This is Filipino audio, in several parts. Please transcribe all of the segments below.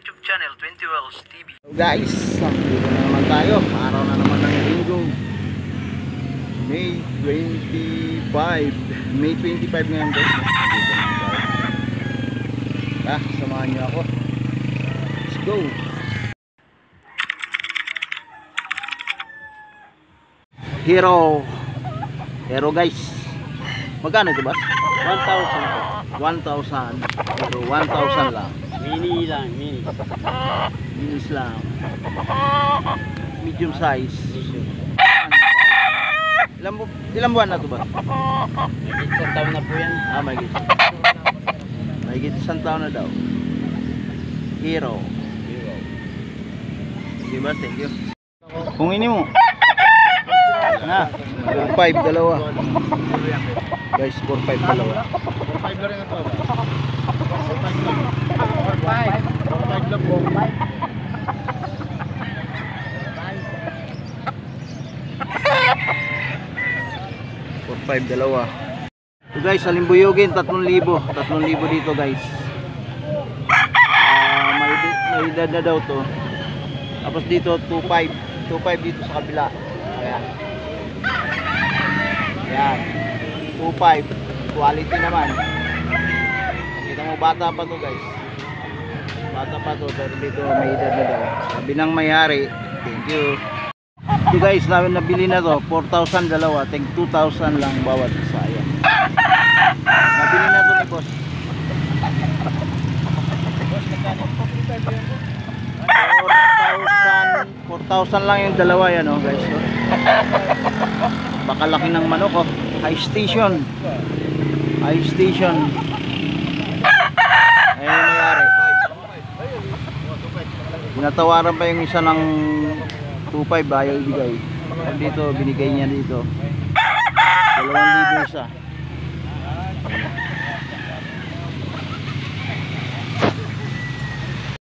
YouTube channel, 20 Wells TV. So guys, dito na naman tayo. Araw na naman ng linggo. May 25. May 25 ngayon guys. Dito na tayo. Samahan niyo ako. Let's go. Hero guys. Magkano ito ba? 1,000. 1,000. Pero 1,000 lang. Mini lang, mini. Minis lang. Medium size. Ilang buwan na ito ba? May isang taon na po yan. May isang taon na daw. Hero. Sige ba? Thank you. Kung ini mo. Na, 4-5 dalawa. Guys, 4-5 dalawa. 4-5 na rin ito. 4-5 lang po. 4-5 dalawa. So guys, alimbuyogin 3,000. 3,000 dito guys. May edad na daw to. Tapos dito 2,500. 2,500 dito sa kabila. Ayan. Ayan. 2,500. Quality naman. Kita mo bata pa to guys. Bata pa to, pero dito may edad na daw. Sabi ng may-ari, thank you. Ito guys, namin nabili na to, 4,000 dalawa, tig 2,000 lang bawat isa. Ayan. Nabili na to ni boss. 4,000 lang yung dalawa yan oh guys. Oh. Baka laki ng manok oh. High station. High station. Ayun yung mayari. Pinatawaran pa yung isa ng 2,500 ayaw ibigay. Dito binigay niya dito 2,000 isa.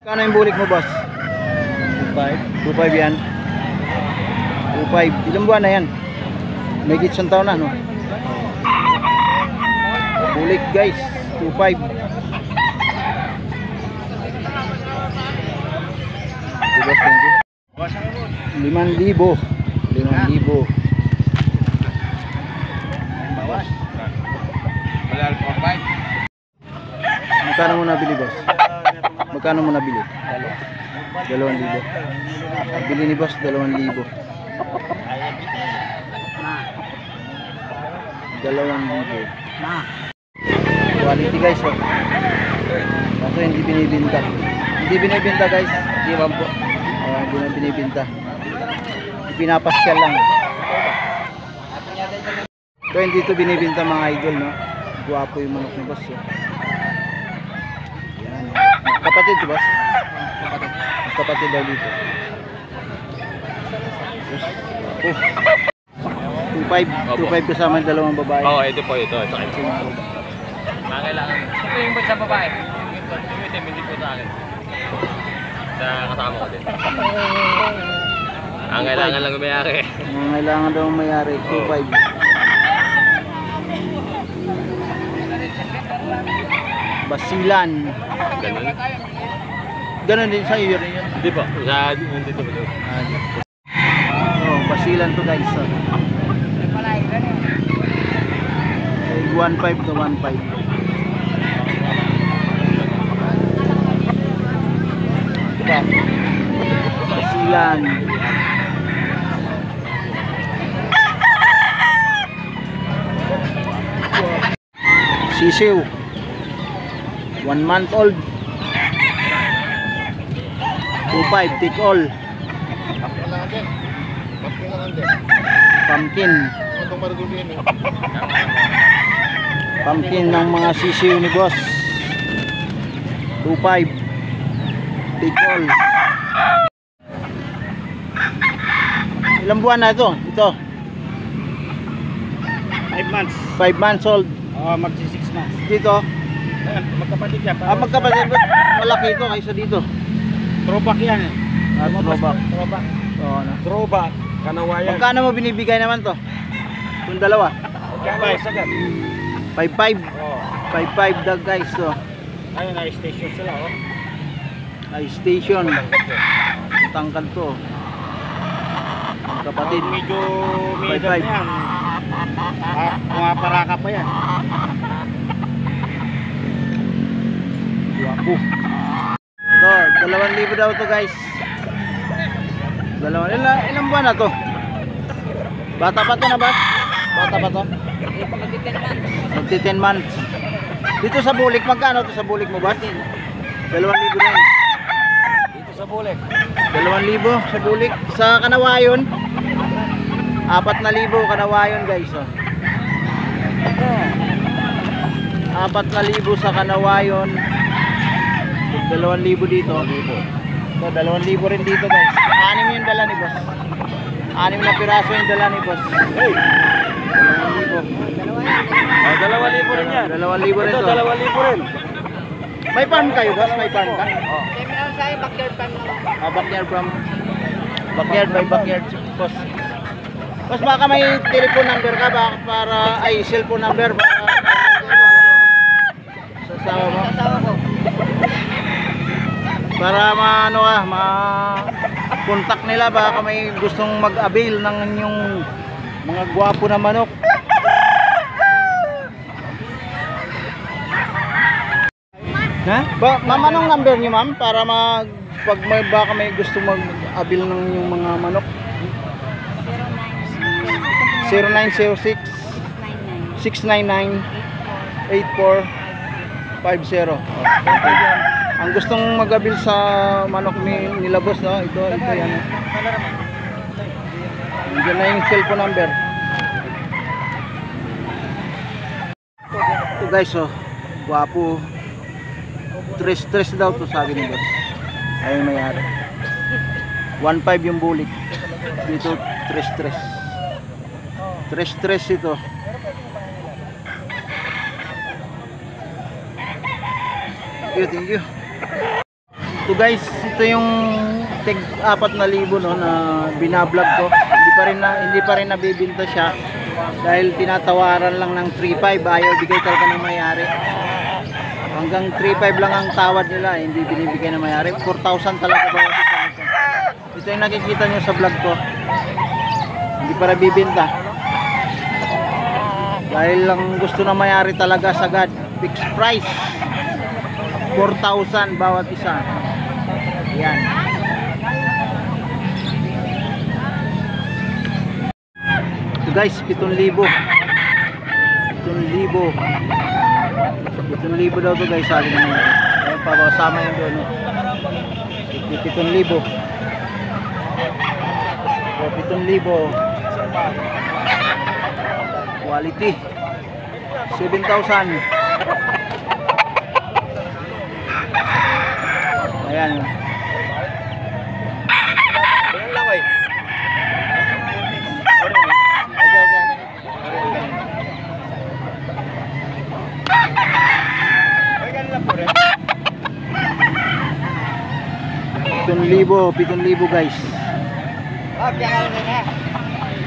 Kano yung bulik mo boss? 2,500 yan. 2,500. Ilang buwan na yan? May isang taon na no? Bulik guys, 2,500. Boss, thank you. 5,000. 5,000. Bawas. Magkano mo nabili boss? Magkano mo nabili? 2,000. Bili ni boss 2,000. 2,000. Quality guys oh. Kaso hindi binibinta. Hindi binibinta guys. Hindi man po. Hindi na binibinta. Pinapasyal lang. Ito hindi ito binibinta mga idol no. Guwapo yung manok ni boss oh. Yan. Kapatid si boss? Kapatid daw dito. 2,500 kasama yung dalawang babae. Oo, ito po, ito. Kailangan. Ito yung sa babae. Yung itim, hindi po sa akin. Sa kasama ko din. Ang kailangan lang umayari. Ang kailangan daw umayari, 2,500. Basilan. Ganun? Ganun din sa iyo rin yun. Hindi po. Sa dito po. Oh, basilan to guys. 1,500 to 1,500. Diba? Basilan. Sisiw. 1 month old. 2,500 take all. Pumpkin. Pumpkin ng mga sisiw ni boss. 2,500 take all. Ilang buwan na ito? Ito 5 months. 5 months old. Magsi 6 months. Dito Magkapatid yan. magkapatid. Malaki ito kaysa dito. Throwback yan eh. Throwback. Throwback. Oo na. Throwback. Kanawayan. Magkano mo binibigay naman to? Yung dalawa? 5. 5,500. Oh. 5,500 dag guys to. Ayun, na-station sila oh. Ay station. Tangkad to. Kapatid. Medyo may edad 5'5". na yan. Pumaparaka pa yan. Guwapo. Ito, 2,000 daw to guys. Ilang buwan na to? Bata pa to na ba? Bata pa to? Magti 10 months. Dito sa bulik, magkano to sa bulik mo ba? 2,000 din. Dito sa bulik. 2,000 sa bulik. Sa Kanawayon 4,000 Kanawayon guys. Oh. 4,000 sa Kanawayon. 2,000 dito. So, 2,000 rin dito guys. 6 yung dala ni boss. 6 na piraso yung dala ni boss. Hey! 2,000. 2,000 rin yan. 2,000 rin Ito, to. 2,000 rin. May farm kayo boss? May farm ka? Backyard by backyard boss. Boss, baka may telephone number ka ba para cellphone number para sasawa mo? Para ma-contact nila baka may gustong mag-avail ng inyong mga gwapo na manok. Ha? Ma'am, anong number niyo ma'am para pag baka may gustong mag-avail ng inyong mga manok? 0906 699 8450. Ang gustong mag-avail sa manok nila boss, no? Ito yan. Diyan na yung cellphone number. Ito guys, oh. Guwapo. Tres daw to sabi ni boss. Ayun mayari. 1.5 yung bulik. Dito tres. Tres ito. Thank you. Ito guys, ito yung tig 4,000 no na binablog ko. Hindi pa rin nabibenta siya dahil tinatawaran lang ng 3.5. Ayaw bigay talaga ng may-ari. Hanggang 3.5 lang ang tawad nila, hindi binibigay ng may-ari. 4,000 talaga bawat isa nito. Ito yung nakikita nyo sa vlog ko. Hindi pa nabibenta. Dahil lang gusto na may-ari talaga sagad. Fixed price. 4,000 bawat isa. Yan. Ito guys, 7,000. 7,000 daw to guys, sabi naman. Ayun pa, kasama yun doon. 7,000. 7,000. Quality 7,000. Ayan. Ayan lang eh. Libo, 7,000 guys.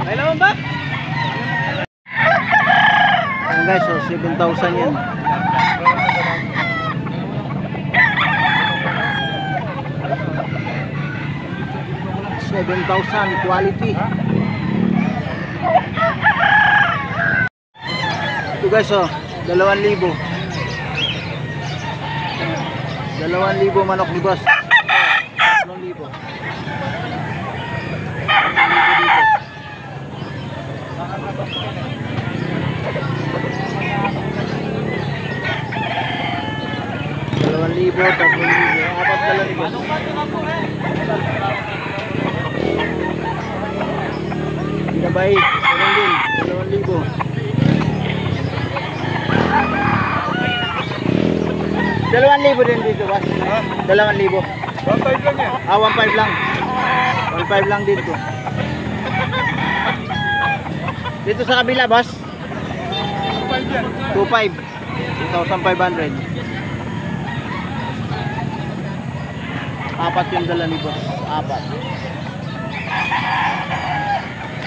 Kailan ba? Ayan guys, so 7,000 yan. 7,000 quality. Ito guys, oh, 2,000. 2,000 manok ni boss. 3,000. 2,000, 3,000, 4,000. Gabay, 2,000. 2,000 din dito, boss. 2,000. 1.5 lang yan. 1.5 lang. 1.5 lang dito. Dito sa kabila, boss. 2.5 yan. 2.5. 2,500. Apat yung dala ni boss.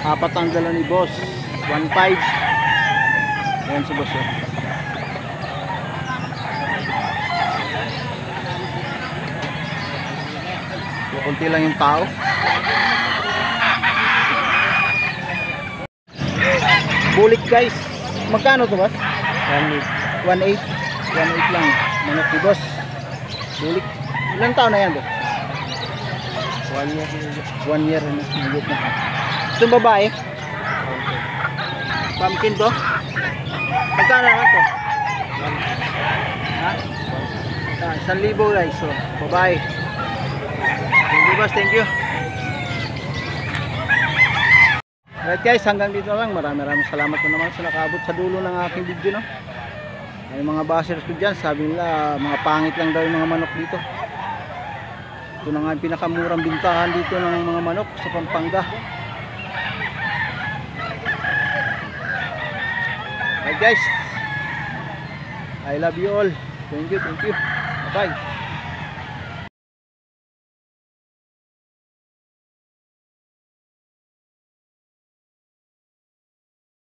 Apat ang dala ni boss. 1.5. Ayan si boss, oh. Kunti lang yung tao. Bulik guys. Magkano to, boss? 1.8. 1.8 lang. Manok ni boss. Bulik. Ilang taon na yan, boss? 1 year. 1 year na. Mahigit na. Itong babae? Pumpkin to? Magkano na to? Ha? 1,000 guys. So, babae. Thank you, boss. Thank you. Alright guys, hanggang dito lang. Maraming salamat po naman sa nakaabot sa dulo ng aking video, no? May mga bashers ko dyan, sabi nila mga pangit lang daw yung mga manok dito. Ito na nga yung pinakamurang bintahan dito ng mga manok sa Pampanga. Alright guys, I love you all. Thank you. Bye bye.